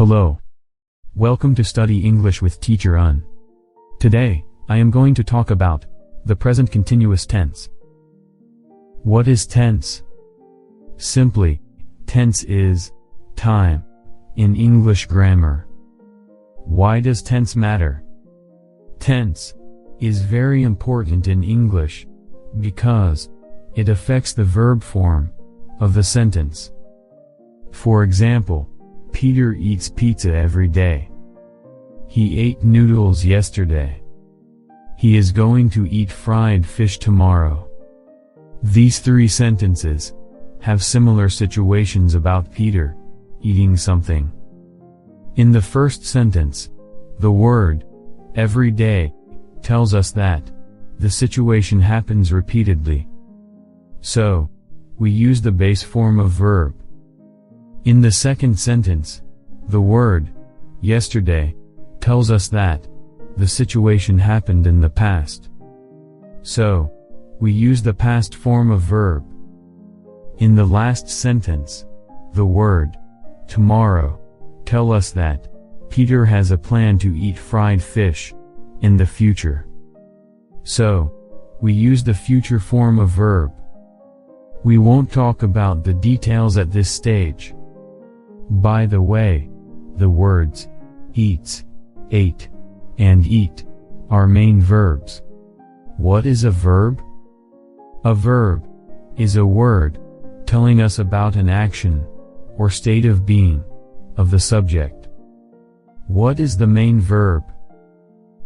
Hello. Welcome to Study English with Teacher Un. Today, I am going to talk about the present continuous tense. What is tense? Simply, tense is time in English grammar. Why does tense matter? Tense is very important in English because it affects the verb form of the sentence. For example, Peter eats pizza every day. He ate noodles yesterday. He is going to eat fried fish tomorrow. These three sentences have similar situations about Peter eating something. In the first sentence, the word every day tells us that the situation happens repeatedly. So, we use the base form of verb. In the second sentence, the word yesterday tells us that the situation happened in the past. So, we use the past form of verb. In the last sentence, the word tomorrow tells us that Peter has a plan to eat fried fish in the future. So, we use the future form of verb. We won't talk about the details at this stage. By the way, the words eats, ate, and eat are main verbs. What is a verb? A verb is a word telling us about an action or state of being of the subject. What is the main verb?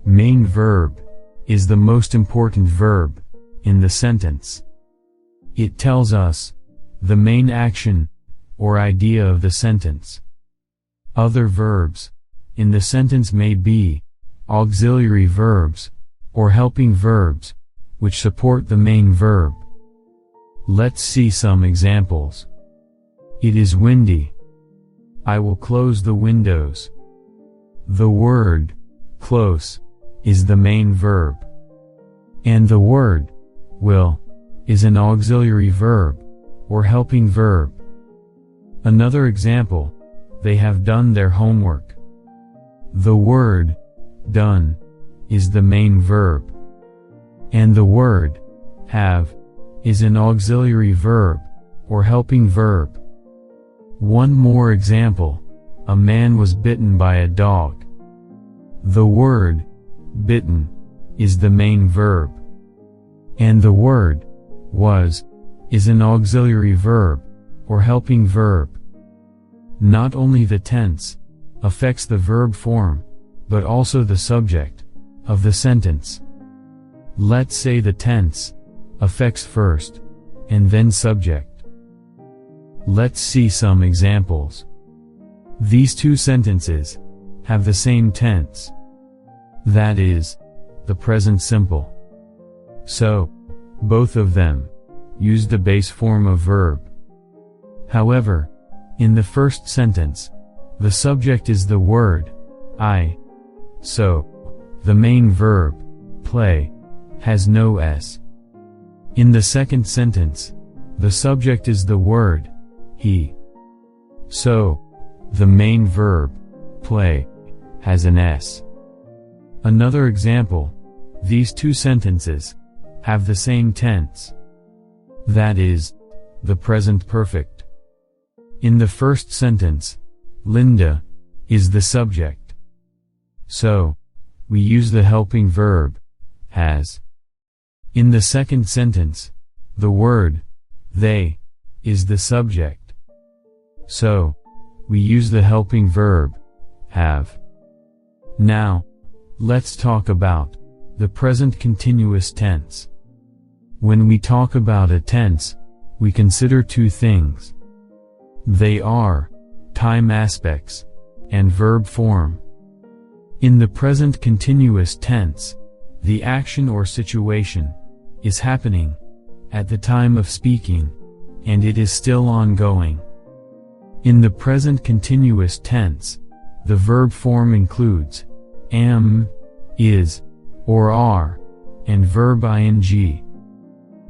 Main verb is the most important verb in the sentence. It tells us the main action or idea of the sentence. Other verbs in the sentence may be auxiliary verbs or helping verbs, which support the main verb. Let's see some examples. It is windy. I will close the windows. The word close is the main verb. And the word will is an auxiliary verb or helping verb. Another example, they have done their homework. The word done is the main verb. And the word have is an auxiliary verb or helping verb. One more example, a man was bitten by a dog. The word bitten is the main verb. And the word was is an auxiliary verb or helping verb. Not only the tense affects the verb form, but also the subject of the sentence. Let's say the tense affects first and then subject. Let's see some examples. These two sentences have the same tense. That is, the present simple. So, both of them use the base form of verb. However, in the first sentence, the subject is the word I. So, the main verb, play, has no S. In the second sentence, the subject is the word he. So, the main verb, play, has an S. Another example, these two sentences have the same tense. That is, the present perfect. In the first sentence, Linda is the subject. So, we use the helping verb has. In the second sentence, the word they is the subject. So, we use the helping verb have. Now, let's talk about the present continuous tense. When we talk about a tense, we consider two things. They are time aspects and verb form. In the present continuous tense, the action or situation is happening at the time of speaking, and it is still ongoing. In the present continuous tense, the verb form includes am, is, or are, and verb ing.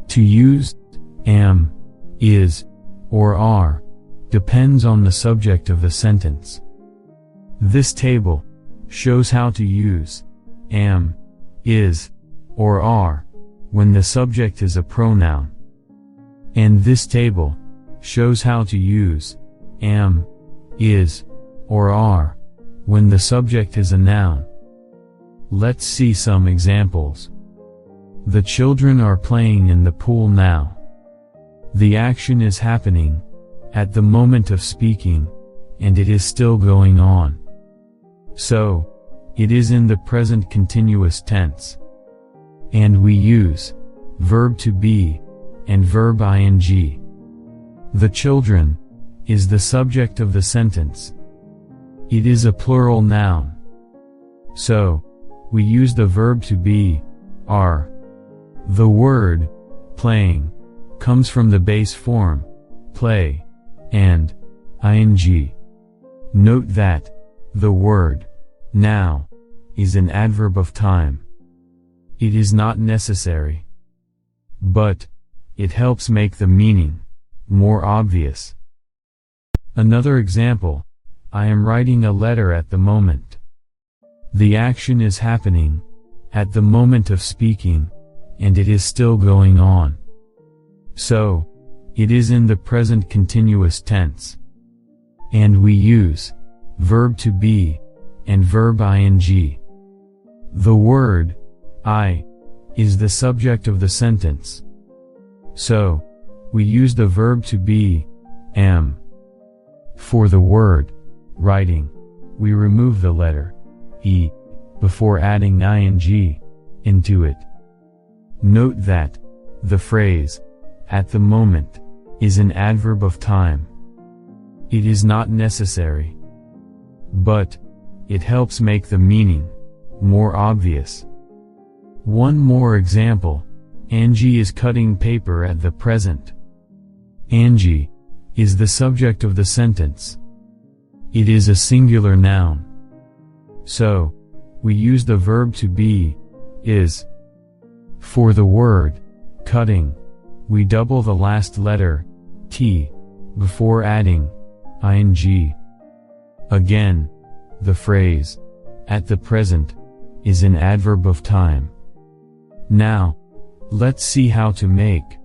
To use am, is, or are depends on the subject of the sentence. This table shows how to use am, is, or are when the subject is a pronoun. And this table shows how to use am, is, or are when the subject is a noun. Let's see some examples. The children are playing in the pool now. The action is happening at the moment of speaking, and it is still going on. So, it is in the present continuous tense. And we use verb to be and verb ing. The children is the subject of the sentence. It is a plural noun. So, we use the verb to be, are. The word playing comes from the base form, play, and ing. Note that the word now is an adverb of time. It is not necessary, but it helps make the meaning more obvious. Another example, I am writing a letter at the moment. The action is happening at the moment of speaking, and it is still going on. So, it is in the present continuous tense. And we use verb to be and verb ing. The word I is the subject of the sentence. So, we use the verb to be, am. For the word writing, we remove the letter e before adding ing into it. Note that the phrase at the moment is an adverb of time. It is not necessary, but it helps make the meaning more obvious. One more example, Angie is cutting paper at the present. Angie is the subject of the sentence. It is a singular noun. So, we use the verb to be, is. For the word cutting, we double the last letter, t, before adding ing. Again, the phrase at the present is an adverb of time. Now, let's see how to make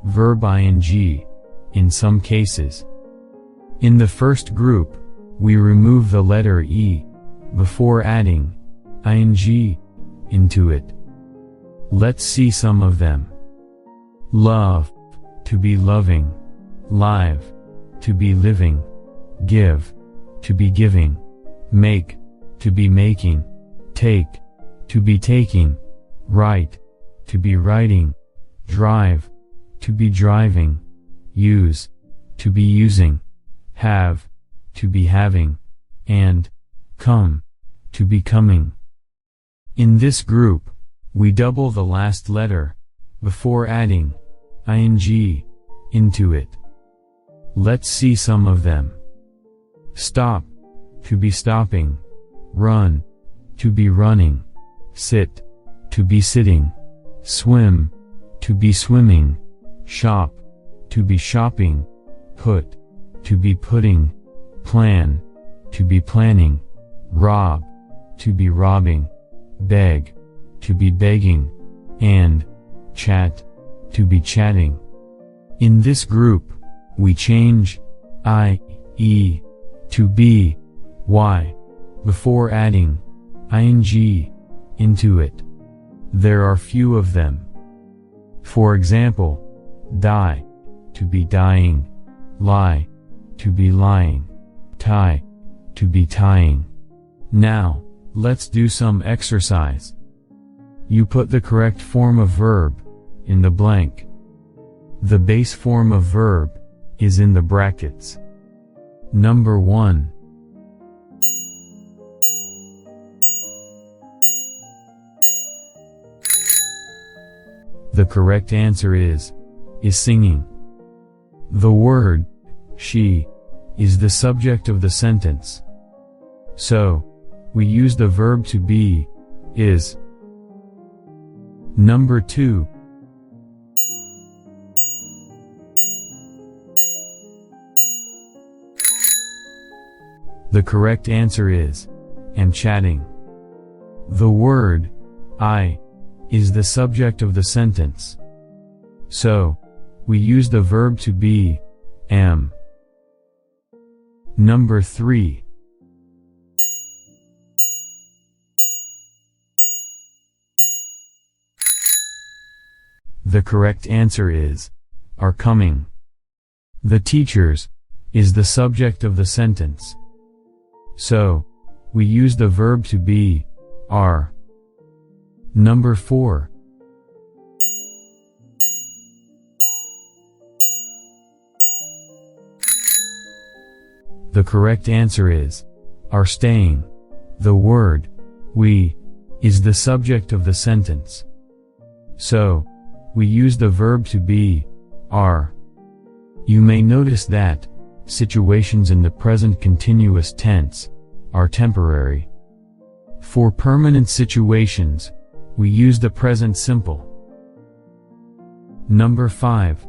verb ing in some cases. In the first group, we remove the letter e before adding ing into it. Let's see some of them. Love, to be loving. Live, to be living. Give, to be giving. Make, to be making. Take, to be taking. Write, to be writing. Drive, to be driving. Use, to be using. Have, to be having. And come, to be coming. In this group, we double the last letter before adding ing into it. Let's see some of them. Stop, to be stopping. Run, to be running. Sit, to be sitting. Swim, to be swimming. Shop, to be shopping. Put, to be putting. Plan, to be planning. Rob, to be robbing. Beg, to be begging. And chat, to be chatting. In this group, we change I, E, to be, Y, before adding ing into it. There are few of them. For example, die, to be dying. Lie, to be lying. Tie, to be tying. Now, let's do some exercise. You put the correct form of verb in the blank. The base form of verb is in the brackets. Number 1. The correct answer is singing. The word she is the subject of the sentence. So, we use the verb to be, is. Number 2. The correct answer is am chatting. The word I is the subject of the sentence. So, we use the verb to be am. Number 3. The correct answer is are coming. The teachers is the subject of the sentence. So, we use the verb to be are. Number 4. The correct answer is are staying. The word we is the subject of the sentence. So, we use the verb to be are. You may notice that situations in the present continuous tense are temporary. For permanent situations, we use the present simple. Number 5.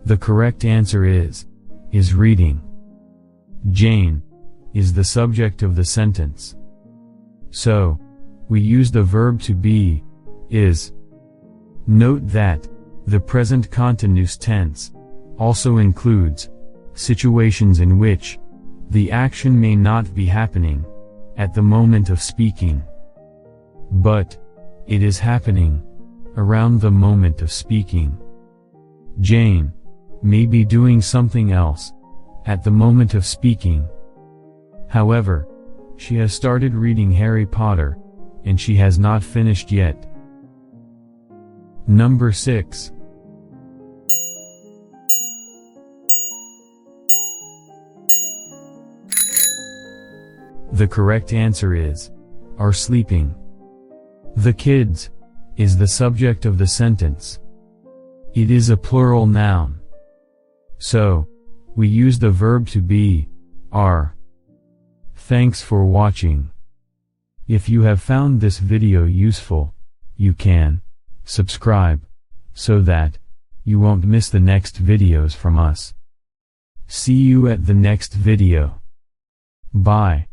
The correct answer is reading. Jane is the subject of the sentence. So, we use the verb to be is. Note that the present continuous tense also includes situations in which the action may not be happening at the moment of speaking, but it is happening around the moment of speaking. Jane may be doing something else at the moment of speaking. However, she has started reading Harry Potter, and she has not finished yet. Number 6. The correct answer is are sleeping. The kids is the subject of the sentence. It is a plural noun. So, we use the verb to be are. Thanks for watching. If you have found this video useful, you can subscribe so that you won't miss the next videos from us. See you at the next video. Bye.